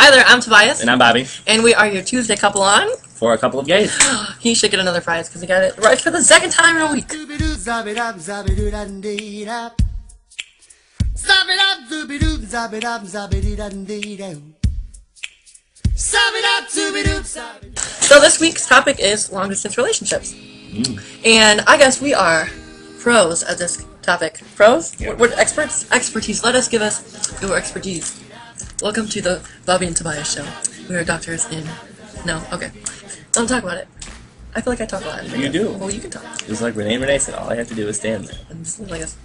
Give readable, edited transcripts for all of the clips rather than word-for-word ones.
Hi there, I'm Tobias. And I'm Bobby. And we are your Tuesday couple on. For a couple of gays. He should get another prize because he got it right for the second time in a week. So this week's topic is long distance relationships. And I guess we are pros at this topic. Pros? Yeah. We're experts? Expertise. Let us give us your expertise. Welcome to the Bobby and Tobias show. We are doctors in... No? Okay. Don't talk about it. I feel like I talk a lot. You do. Well, you can talk. It's like Renee said, all I have to do is stand there. And just live like this.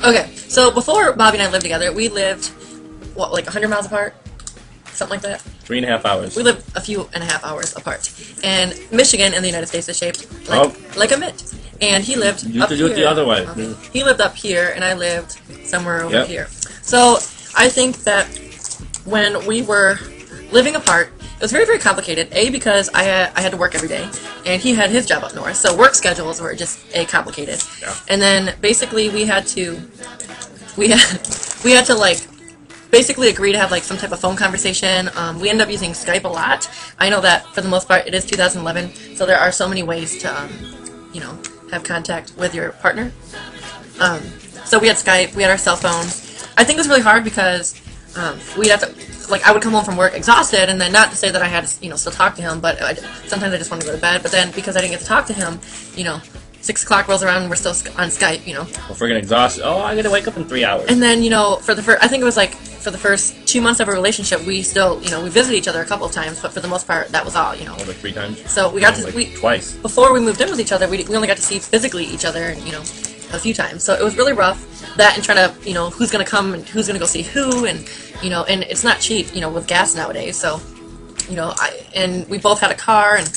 Okay, so before Bobby and I lived together, we lived, what, like 100 miles apart? Something like that? 3.5 hours. We lived a few and a half hours apart. And Michigan in the United States is shaped like a mitt. And he lived You up have to do it here. the other way. Okay. He lived up here, and I lived somewhere over here. So I think that when we were living apart, it was very, very complicated. A, because I had to work every day, and he had his job up north, so work schedules were just complicated. Yeah. And then basically we had to like basically agree to have like some type of phone conversation. We ended up using Skype a lot. I know that for the most part it is 2011, so there are so many ways to you know, have contact with your partner. So we had Skype, we had our cell phones. I think it was really hard because we'd have to, like, I would come home from work exhausted, and then not to say that I had to, you know, still talk to him, but sometimes I just wanted to go to bed. But then because I didn't get to talk to him, you know, 6 o'clock rolls around and we're still on Skype, you know. We're freaking exhausted. Oh, I gotta wake up in 3 hours. And then, you know, for the first, I think it was like for the first 2 months of our relationship, we still, you know, we visited each other a couple of times, but for the most part, that was all, you know. Like 3 times. So we got to twice. Before we moved in with each other, we only got to see physically each other, you know, a few times. So it was really rough. That and trying to, you know, who's gonna come and who's gonna go see who, and you know, and it's not cheap, you know, with gas nowadays. So, you know, and we both had a car, and We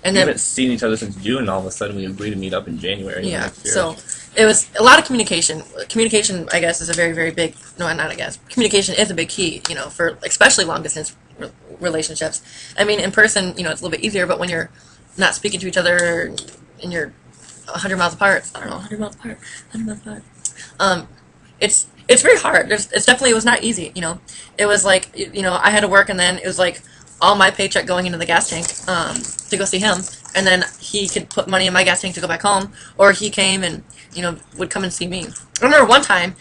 then haven't seen each other since June, and all of a sudden we agreed to meet up in January. yeah. Next year. So it was a lot of communication. Communication, I guess, is a very, very big. No, not I guess. Communication is a big key, you know, for especially long distance relationships. I mean, in person, you know, it's a little bit easier, but when you're not speaking to each other and you're 100 miles apart, I don't know, 100 miles apart, 100 miles apart. It's very hard. It was not easy, you know. It was like, you know, I had to work, and then it was like all my paycheck going into the gas tank to go see him, and then he could put money in my gas tank to go back home, or he came and, you know, would come and see me. I remember one time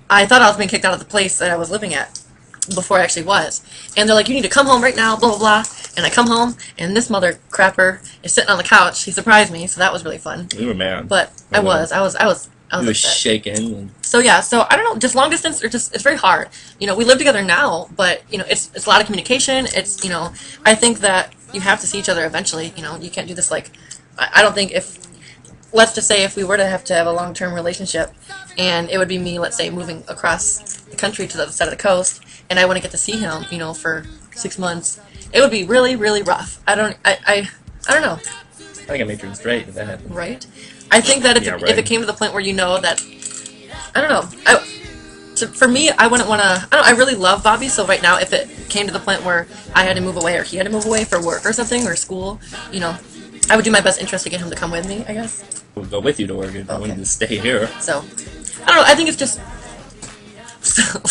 I thought I was being kicked out of the place that I was living at before I actually was, and they're like, you need to come home right now, blah blah blah. And I come home, and this mother crapper is sitting on the couch. He surprised me, so that was really fun. We were mad. But I was You were upset. shaking. So yeah, so I don't know, just long distance, it's very hard. You know, we live together now, but you know, it's a lot of communication. It's, you know, I think that you have to see each other eventually. You know, you can't do this like, I don't think let's just say if we were to have a long-term relationship, and it would be me, let's say, moving across the country to the other side of the coast, and I wouldn't get to see him, you know, for 6 months, it would be really, really rough. I don't know. I think I made you straight if that happened. Right? I think that Yeah, if right. it came to the point where you know that, I don't know. For me, I wouldn't want to. I don't know. I really love Bobby, so right now, if it came to the point where I had to move away, or he had to move away for work or something, or school, you know, I would do my best interest to get him to come with me, I guess. We'll go with you to work if I wanted to stay here. So, I don't know. I think it's just.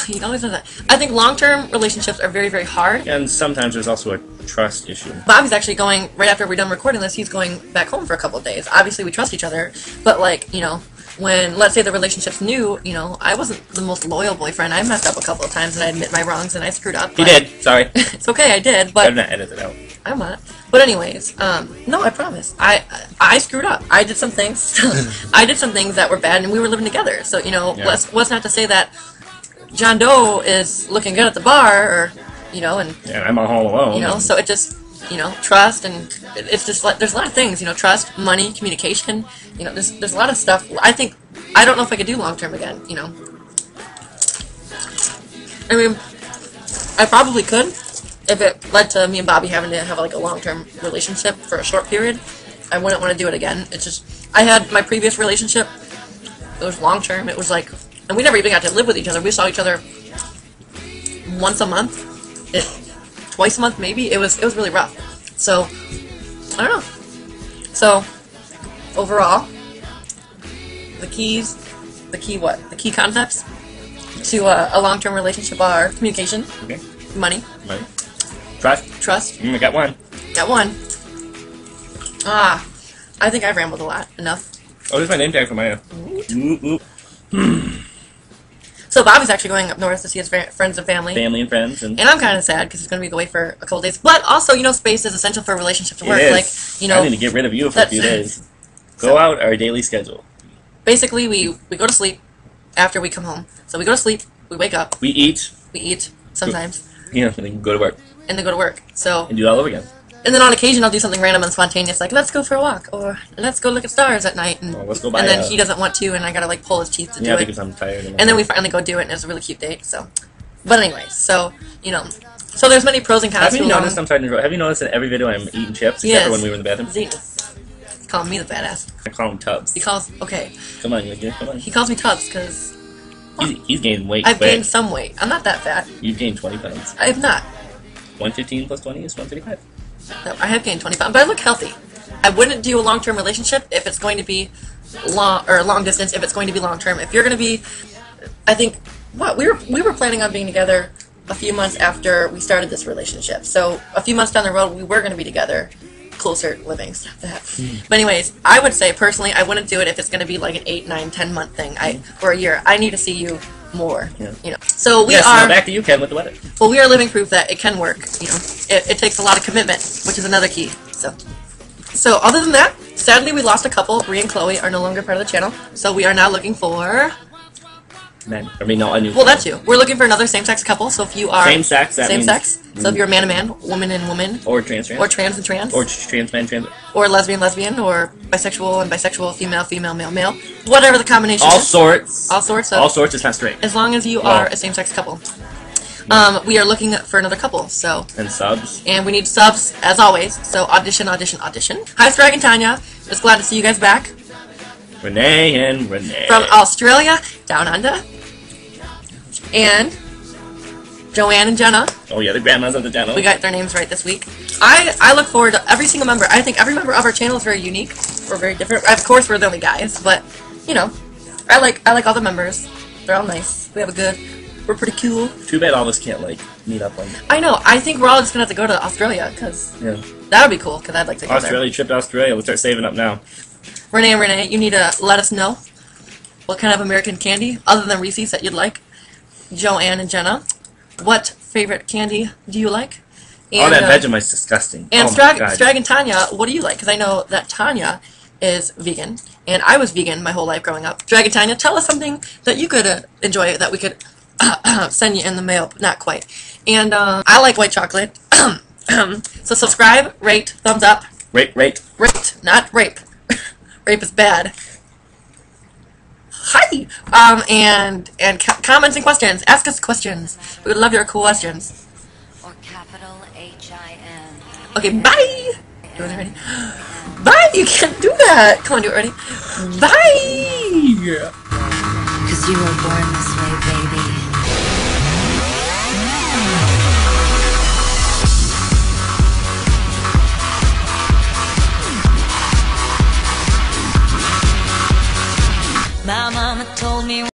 He always does that. I think long-term relationships are very, very hard. And sometimes there's also a trust issue. Bobby's actually going, right after we're done recording this, he's going back home for a couple of days. Obviously, we trust each other, but, like, you know, when, let's say the relationship's new, you know, I wasn't the most loyal boyfriend. I messed up a couple of times, and I admit my wrongs, and I screwed up. You did. Sorry. It's okay, I did, but... I'm not edited out. I'm not. But anyways, no, I promise. I screwed up. I did some things. I did some things that were bad, and we were living together. So, you know, Yeah. what's not to say that John Doe is looking good at the bar, or, you know, and... Yeah, I'm at home alone. You know, so it just, you know, trust, and it's just like, there's a lot of things, you know, trust, money, communication, you know, there's a lot of stuff. I don't know if I could do long-term again, you know. I mean, I probably could if it led to me and Bobby having to have, like, a long-term relationship for a short period. I wouldn't want to do it again. It's just, I had my previous relationship, it was long-term, it was like, and we never even got to live with each other. We saw each other once a month, twice a month maybe. It was really rough. So I don't know. So overall, the key concepts to a long-term relationship are communication, Okay. Money. Money. Trust. Trust. I got one. Got one. Ah, I think I've rambled a lot. Enough. Oh, there's my name tag for Maya. Ooh. So Bobby's actually going up north to see his friends and family. Family and friends. And I'm kind of sad because he's going to be away for a couple days. But also, you know, space is essential for a relationship to work. It is. Like, you know, I need to get rid of you for a few days. Go out our daily schedule. Basically, we go to sleep after we come home. So we go to sleep, we wake up. We eat Sometimes. Yeah, and then go to work. And then go to work. So. And do it all over again. And then on occasion I'll do something random and spontaneous, like let's go for a walk, or let's go look at stars at night. And, let's go buy and then he doesn't want to, and I gotta like pull his teeth to do it. Yeah, because I'm tired. And then we finally go do it, and it's a really cute date. So, but anyways, so you know, so there's many pros and cons. Have you noticed? I'm sorry to interrupt. Have you noticed that every video I'm eating chips, except for when we were in the bathroom? He's calling me the badass. I call him Tubbs. He calls okay. Come on, come on. He calls me Tubbs because he's gained weight. I've gained some weight. I'm not that fat. You've gained 20 pounds. I have not. 115 plus 20 is 135. No, I have gained 20 pounds, but I look healthy. I wouldn't do a long-term relationship if it's going to be long distance. If it's going to be long-term, if you're going to be, I think, we were planning on being together a few months after we started this relationship. So a few months down the road, we were going to be together, closer living, stuff like that. But anyways, I would say personally, I wouldn't do it if it's going to be like an 8, 9, 10 month thing. Or a year. I need to see you more. Yeah. You know. So we are. Now back to you, Ken, with the weather. Well, we are living proof that it can work. You know, it takes a lot of commitment, which is another key. So other than that, sadly we lost a couple. Bree and Chloe are no longer part of the channel, so we are now looking for men. I mean, no, a new. Well, that too. We're looking for another same-sex couple. So if you are same sex, that means sex. So if you're man and man, woman and woman, or trans, or trans and trans, or trans man, trans, or lesbian, or bisexual and bisexual, female, male, whatever the combination. All sorts. All sorts. All sorts is not straight. As long as you are a same-sex couple. We are looking for another couple, so. And subs. And we need subs, as always, so audition. Hi, Strag and Tanya. Just glad to see you guys back. Renee and Renee. From Australia, down under. And Joanne and Jenna. Oh yeah, the grandmas of the channel. We got their names right this week. I look forward to every single member. I think every member of our channel is very unique. We're very different. Of course, we're the only guys, but, you know, I like all the members. They're all nice. We're pretty cool. Too bad all of us can't, like, meet up on... I know. I think we're all just going to have to go to Australia, because that would be cool, because I'd like to go Australia, trip to Australia. We'll start saving up now. Renee, you need to let us know what kind of American candy, other than Reese's, that you'd like. Joanne and Jenna, what favorite candy do you like? And, that Vegemite's disgusting. And Strag and Tanya, what do you like? Because I know that Tanya is vegan, and I was vegan my whole life growing up. Strag and Tanya, tell us something that you could enjoy, that we could send you in the mail. Not quite. And I like white chocolate. So subscribe, rate, thumbs up. Rate, not rape. Rape is bad. Hi! And comments and questions. Ask us questions. We would love your questions. Or capital H-I-N. Okay, bye! Do it already? Bye! You can't do that! Come on, do it already. Bye! 'Cause you were born this way, baby.